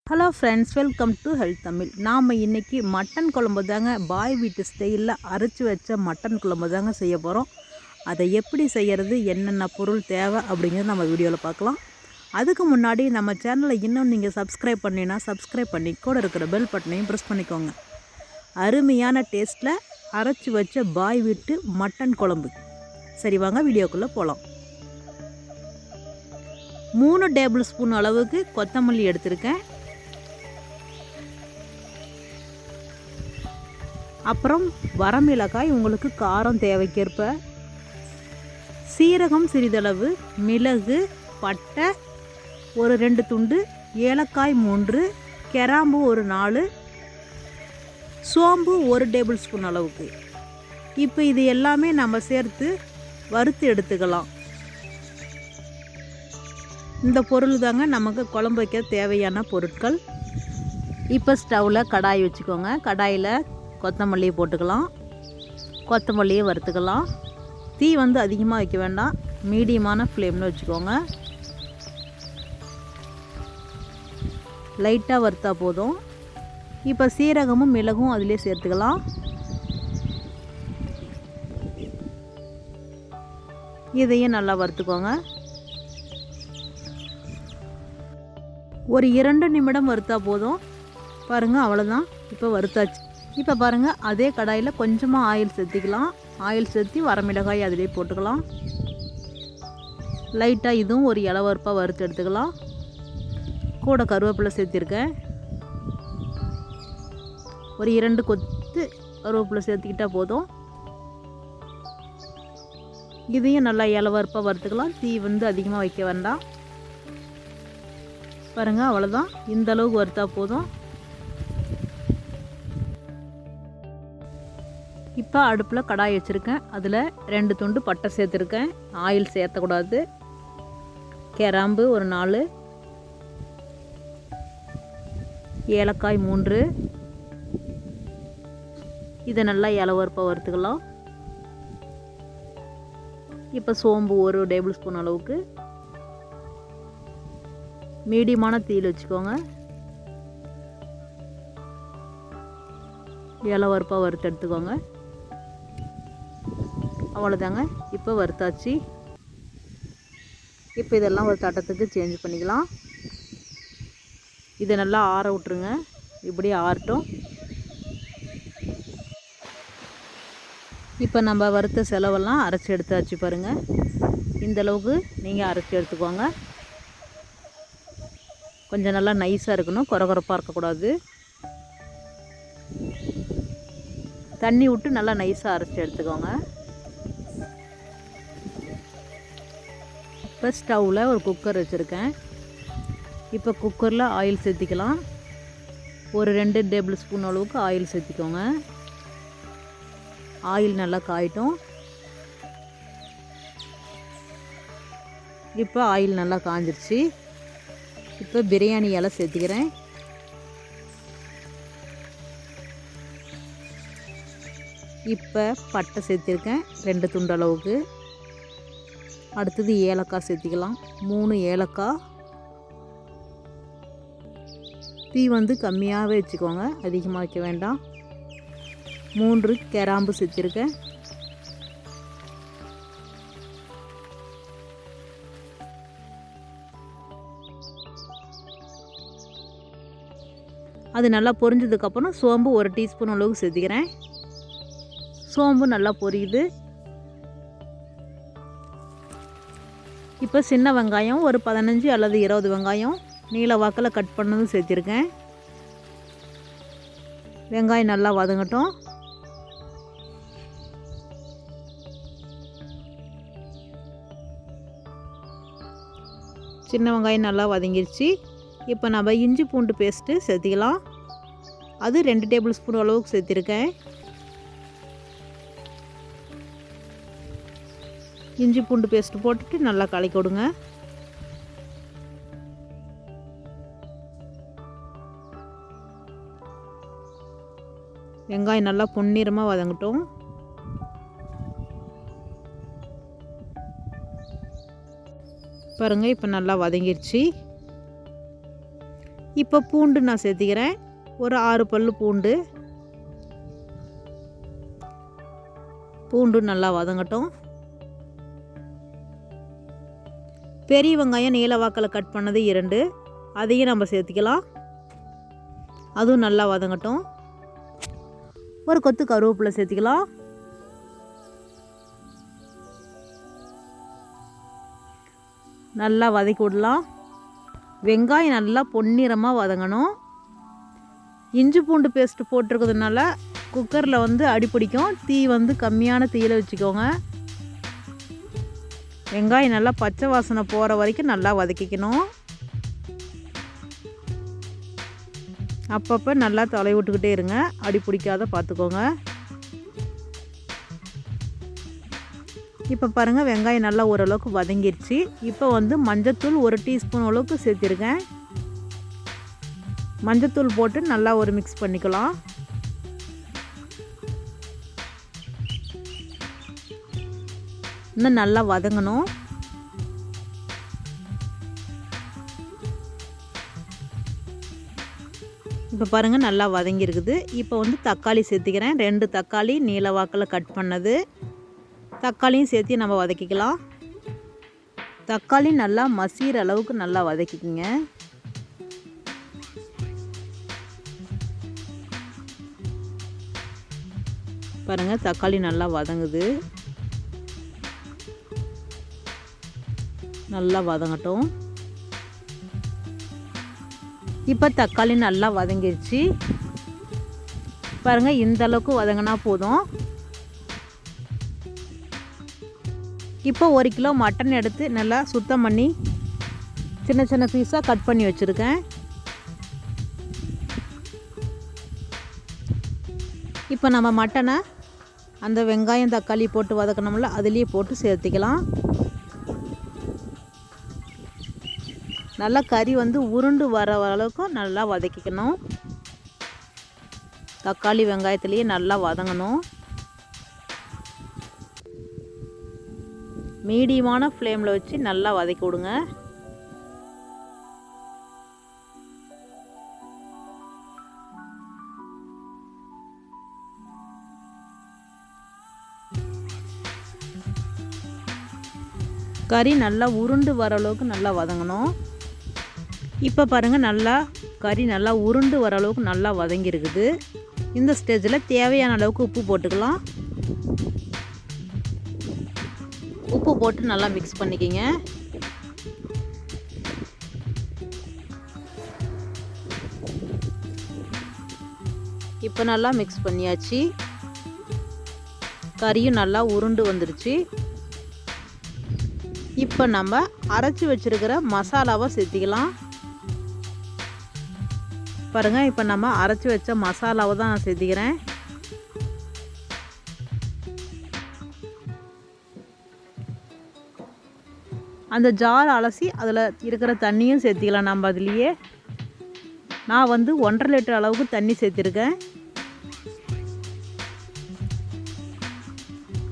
Hello friends, welcome to health Tamil. நாம் இன்றைக்கி mutton குழம்பு தாங்க, பாய் வீட்டு ஸ்டைலில் அரைச்சி வச்ச மட்டன் குழம்பு தாங்க செய்ய போகிறோம். அதை எப்படி செய்கிறது, என்னென்ன பொருள் தேவை அப்படிங்கிறது நம்ம வீடியோவில் பார்க்கலாம். அதுக்கு முன்னாடி நம்ம சேனலை இன்னும் நீங்கள் சப்ஸ்கிரைப் பண்ணினா சப்ஸ்கிரைப் பண்ணி கூட இருக்கிற பெல் பட்டனையும் ப்ரெஸ் பண்ணிக்கோங்க. அருமையான டேஸ்ட்டில் அரைச்சி வச்ச பாய் வீட்டு மட்டன் குழம்பு. சரி வாங்க வீடியோக்குள்ளே போகலாம். 3 டேபிள் ஸ்பூன் அளவுக்கு கொத்தமல்லி எடுத்திருக்கேன். அப்புறம் வரமிளகாய் உங்களுக்கு காரம் தேவைக்கேற்ப, சீரகம் சிறிதளவு, மிளகு, பட்டை ஒரு 2 துண்டு, ஏலக்காய் 3, கிராம்பு ஒரு 4, சோம்பு 1 டேபிள் ஸ்பூன் அளவுக்கு. இப்போ இது எல்லாமே நம்ம சேர்த்து வறுத்து எடுத்துக்கலாம். இந்த பொருள் தாங்க நமக்கு குழம்பு வைக்க தேவையான பொருட்கள். இப்போ ஸ்டவ்வில் கடாய் வச்சுக்கோங்க. கடாயில் கொத்தமல்லியை போட்டுக்கலாம். கொத்தமல்லியை வறுத்துக்கலாம். தீ அதிகமாக வைக்க வேண்டாம், மீடியமான ஃப்ளேமில் வச்சுக்கோங்க. லைட்டாக வறுத்தா போதும். இப்போ சீரகமும் மிளகும் அதிலே சேர்த்துக்கலாம். இதையும் நல்லா வறுத்துக்கோங்க. ஒரு 2 நிமிடம் வறுத்தா போதும். பாருங்கள், அவ்வளோதான். இப்போ வறுத்தாச்சு. இப்போ பாருங்கள், அதே கடாயில் கொஞ்சமாக ஆயில் சேர்த்திக்கலாம். ஆயில் சேர்த்து வரமிளகாய் அதிலே போட்டுக்கலாம். லைட்டாக இதுவும் ஒரு இளவறுப்பாக வறுத்து எடுத்துக்கலாம். கூட கருவேப்பிலை சேர்த்திருக்கேன். ஒரு 2 கொத்து கருவேப்பிலை சேர்த்துக்கிட்டால் போதும். இதையும் நல்லா இளவறுப்பாக வறுத்துக்கலாம். தீ அதிகமாக வைக்க வேண்டாம். பாருங்கள், அவ்வளோதான். இந்த அளவுக்கு வறுத்தா போதும். இப்போ அடுப்பில் கடாய் வச்சுருக்கேன். அதில் 2 துண்டு பட்டை சேர்த்துருக்கேன். ஆயில் சேர்த்தக்கூடாது. கிராம்பு ஒரு 4, ஏலக்காய் 3. இதை நல்லா இளவறுப்பாக வறுத்துக்கலாம். இப்போ சோம்பு 1 டேபிள் ஸ்பூன் அளவுக்கு. மீடியமான தீயில் வச்சுக்கோங்க. இளவறுப்பாக வறுத்து எடுத்துக்கோங்க. அவ்வளோதாங்க. இப்போ வறுத்தாச்சு. இப்போ இதெல்லாம் ஒரு தட்டத்துக்கு சேஞ்ச் பண்ணிக்கலாம். இதை நல்லா ஆற விட்ருங்க. இப்படியே ஆறட்டும். இப்போ நம்ம வறுத்த செலவெல்லாம் அரைச்சி எடுத்தாச்சு. பாருங்கள், இந்தளவுக்கு நீங்கள் அரைச்சி எடுத்துக்கோங்க. கொஞ்சம் நல்லா நைஸாக இருக்கணும், கொரகொரப்பாக இருக்கக்கூடாது. தண்ணி விட்டு நல்லா நைஸாக அரைச்சி எடுத்துக்கோங்க. இப்போ ஸ்டவ்வில் ஒரு குக்கர் வச்சுருக்கேன். இப்போ குக்கரில் ஆயில் சேர்த்திக்கலாம். ஒரு 2 டேபிள் ஸ்பூன் அளவுக்கு ஆயில் சேர்த்திக்கோங்க. ஆயில் நல்லா காயட்டும். இப்போ ஆயில் நல்லா காஞ்சிருச்சு. இப்போ பிரியாணி இலை சேர்த்திக்கிறேன். இப்போ பட்டை சேர்த்திருக்கேன் 2 துண்டு அளவுக்கு. அடுத்தது ஏலக்காய் சேர்த்திக்கலாம். 3 ஏலக்காய். தீ கம்மியாகவே வச்சுக்கோங்க, அதிகமாக வைக்க வேண்டாம். 3 கிராம்பு சேர்த்திருக்கேன். அது நல்லா பொரிஞ்சதுக்கப்புறம் சோம்பு 1 டீஸ்பூன் அளவுக்கு சேர்த்திக்கிறேன். சோம்பு நல்லா பொரியுது. இப்போ சின்ன வெங்காயம் ஒரு 15 அல்லது 20 வெங்காயம் நீல வாக்கில் கட் பண்ணதும் சேர்த்திருக்கேன். வெங்காயம் நல்லா வதங்கட்டும். சின்ன வெங்காயம் நல்லா வதங்கிருச்சு. இப்போ நம்ம இஞ்சி பூண்டு பேஸ்ட்டு சேர்த்திக்கலாம். அது 2 டேபிள் ஸ்பூன் அளவுக்கு சேர்த்திருக்கேன். இஞ்சி பூண்டு பேஸ்ட்டு போட்டுட்டு நல்லா கலக்கி விடுங்க. வெங்காயம் நல்லா பொன்னிறமாக வதங்கட்டும். பாருங்கள், இப்போ நல்லா வதங்கிருச்சு. இப்போ பூண்டு நான் சேர்த்திக்கிறேன். ஒரு 6 பல்லு பூண்டு. பூண்டு நல்லா வதங்கட்டும். பெரிய வெங்காயம் நீல வாக்கில் கட் பண்ணது 2, அதையும் நம்ம சேர்த்திக்கலாம். அதுவும் நல்லா வதங்கட்டும். ஒரு கொத்து கருவேப்பிலை சேர்த்திக்கலாம். நல்லா வதக்கி விடலாம். வெங்காயம் நல்லா பொன்னிறமாக வதங்கணும். இஞ்சி பூண்டு பேஸ்ட்டு போட்டிருக்கிறதுனால குக்கரில் வந்து அடிப்பிடிக்கும். தீ வந்து கம்மியான தீயில் வச்சுக்கோங்க. வெங்காயம் நல்லா பச்சை வாசனை போகிற வரைக்கும் நல்லா வதக்கிக்கணும். அப்பப்போ நல்லா தொலை விட்டுக்கிட்டே இருங்க, அடி பிடிக்காத பார்த்துக்கோங்க. இப்போ பாருங்கள், வெங்காயம் நல்லா ஓரளவுக்கு வதங்கிருச்சு. இப்போ வந்து மஞ்சத்தூள் 1 டீஸ்பூன் அளவுக்கு சேர்த்திருக்கேன். மஞ்சத்தூள் போட்டு நல்லா ஒரு மிக்ஸ் பண்ணிக்கலாம். இன்னும் நல்லா வதங்கணும். இப்போ பாருங்கள், நல்லா வதங்கியிருக்குது. இப்போ வந்து தக்காளி சேர்த்திக்கிறேன். 2 தக்காளி நீல வாக்கில் கட் பண்ணது. தக்காளியும் சேர்த்து நம்ம வதக்கிக்கலாம். தக்காளி நல்லா மசிகிற அளவுக்கு நல்லா வதக்கிக்கோங்க. பாருங்கள், தக்காளி நல்லா வதங்குது. நல்லா வதங்கட்டும். இப்போ தக்காளி நல்லா வதங்கிருச்சு. பாருங்கள், இந்த அளவுக்கு வதங்கினா போதும். இப்போ 1 கிலோ மட்டன் எடுத்து நல்லா சுத்தம் பண்ணி சின்ன சின்ன பீஸாக கட் பண்ணி வச்சுருக்கேன். இப்போ நம்ம மட்டனை அந்த வெங்காயம் தக்காளி போட்டு வதக்கணும்ல, அதுலேயே போட்டு சேர்த்திக்கலாம். நல்லா கறி வந்து உருண்டு வர அளவுக்கு நல்லா வதக்கிக்கணும். தக்காளி வெங்காயத்துலேயே நல்லா வதங்கணும். மீடியமான ஃப்ளேமில் வச்சு நல்லா வதக்கி விடுங்க. கறி நல்லா உருண்டு வர அளவுக்கு நல்லா வதங்கணும். இப்போ பாருங்கள், நல்லா கறி நல்லா உருண்டு வர அளவுக்கு நல்லா வதங்கியிருக்குது. இந்த ஸ்டேஜில் தேவையான அளவுக்கு உப்பு போட்டுக்கலாம். உப்பு போட்டு நல்லா மிக்ஸ் பண்ணிக்கிங்க. இப்போ நல்லா மிக்ஸ் பண்ணியாச்சு. கறியும் நல்லா உருண்டு வந்துருச்சு. இப்போ நம்ம அரைச்சி வச்சுருக்கிற மசாலாவை சேர்த்திக்கலாம். பாருங்கள், இப்போ நம்ம அரைச்சி வச்ச மசாலாவை தான் நான் சேர்த்திக்கிறேன். அந்த ஜார் அலசி அதில் இருக்கிற தண்ணியும் சேர்த்திக்கலாம். நம்ம அதுலேயே நான் வந்து 1.5 லிட்டர் அளவுக்கு தண்ணி சேர்த்திருக்கேன்.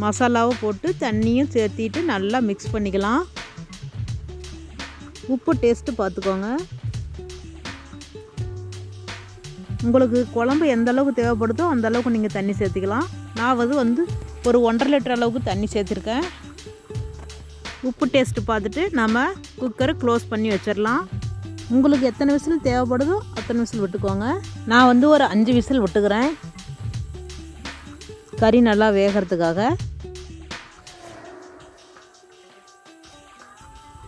மசாலாவை போட்டு தண்ணியும் சேர்த்திட்டு நல்லா மிக்ஸ் பண்ணிக்கலாம். உப்பு டேஸ்ட்டு பார்த்துக்கோங்க. உங்களுக்கு குழம்பு எந்த அளவுக்கு தேவைப்படுதோ அந்த அளவுக்கு நீங்கள் தண்ணி சேர்த்திக்கலாம். நான் வந்து ஒரு 1.5 லிட்டர் அளவுக்கு தண்ணி சேர்த்துருக்கேன். உப்பு டேஸ்ட்டு பார்த்துட்டு நம்ம குக்கரை க்ளோஸ் பண்ணி வச்சிடலாம். உங்களுக்கு எத்தனை விசில் தேவைப்படுதோ அத்தனை விசில் விட்டுக்கோங்க. நான் வந்து ஒரு 5 விசில் விட்டுக்கிறேன், கறி நல்லா வேகிறதுக்காக.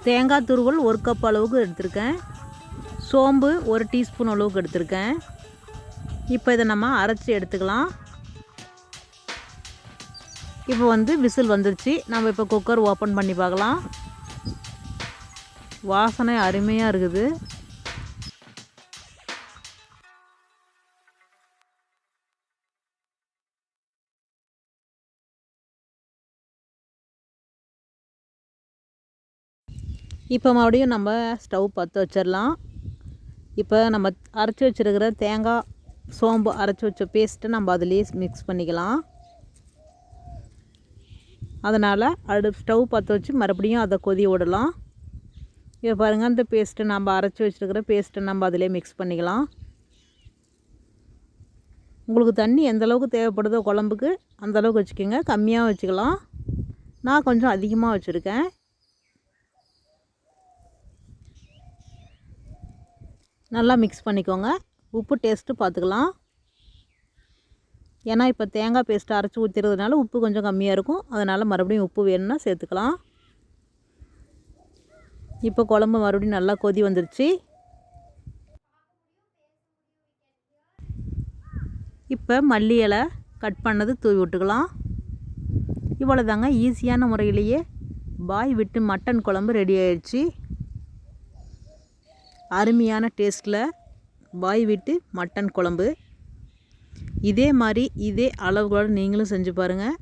தேங்காய் துருவல் 1 கப் அளவுக்கு எடுத்திருக்கேன். சோம்பு 1 டீஸ்பூன் அளவுக்கு எடுத்திருக்கேன். இப்போ இதை நம்ம அரைச்சி எடுத்துக்கலாம். இப்போ வந்து விசில் வந்துருச்சு. நம்ம இப்போ குக்கர் ஓப்பன் பண்ணி பார்க்கலாம். வாசனை அருமையாக இருக்குது. இப்போ மறுபடியும் நம்ம ஸ்டவ் பற்ற வச்சிடலாம். இப்போ நம்ம அரைச்சி வச்சுருக்கிற தேங்காய் சோம்பு அரைச்சி வச்ச பேஸ்ட்டை நம்ம அதிலேயே மிக்ஸ் பண்ணிக்கலாம். அதனால் ஸ்டவ் பற்ற வச்சு மறுபடியும் அதை கொதி விடலாம். இப்போ பாருங்கள், அந்த பேஸ்ட்டை நம்ம அரைச்சி வச்சுருக்கிற பேஸ்ட்டை நம்ம அதிலே மிக்ஸ் பண்ணிக்கலாம். உங்களுக்கு தண்ணி எந்தளவுக்கு தேவைப்படுதோ குழம்புக்கு அந்தளவுக்கு வச்சுக்கோங்க. கம்மியாக வச்சுக்கலாம். நான் கொஞ்சம் அதிகமாக வச்சுருக்கேன். நல்லா மிக்ஸ் பண்ணிக்கோங்க. உப்பு டேஸ்ட்டு பார்த்துக்கலாம். ஏன்னா இப்போ தேங்காய் பேஸ்ட்டு அரைச்சி ஊற்றுறதுனால உப்பு கொஞ்சம் கம்மியாக இருக்கும். அதனால் மறுபடியும் உப்பு வேணும்னா சேர்த்துக்கலாம். இப்போ குழம்பு மறுபடியும் நல்லா கொதி வந்துருச்சு. இப்போ மல்லி இலை கட் பண்ணது தூவி விட்டுக்கலாம். இவ்வளோதாங்க, ஈஸியான முறையிலேயே பாய் விட்டு மட்டன் குழம்பு ரெடி ஆயிடுச்சு. அருமையான டேஸ்ட்டில் பாய் விட்டு மட்டன் குழம்பு. இதே மாதிரி இதே அளவுகளோடு நீங்களும் செஞ்சு பாருங்கள்.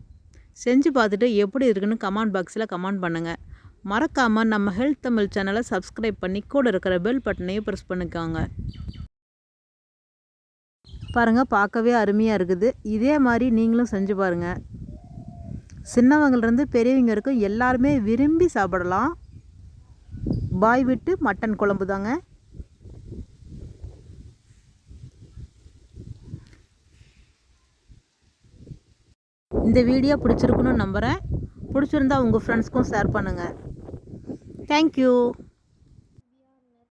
செஞ்சு பார்த்துட்டு எப்படி இருக்குன்னு கமெண்ட் பாக்ஸில் கமெண்ட் பண்ணுங்கள். மறக்காமல் நம்ம ஹெல்த் தமிழ் சேனலை சப்ஸ்கிரைப் பண்ணி கூட இருக்கிற பெல் பட்டனையும் ப்ரெஸ் பண்ணிக்கோங்க. பாருங்கள், பார்க்கவே அருமையாக இருக்குது. இதே மாதிரி நீங்களும் செஞ்சு பாருங்கள். சின்னவங்கலேருந்து பெரியவங்க வரைக்கும் எல்லாருமே விரும்பி சாப்பிடலாம். பாய் விட்டு மட்டன் குழம்பு தாங்க. இந்த வீடியோ பிடிச்சிருக்குன்னு நம்புகிறேன். பிடிச்சிருந்தா உங்கள் ஃப்ரெண்ட்ஸ்க்கும் ஷேர் பண்ணுங்கள். தேங்க்யூ.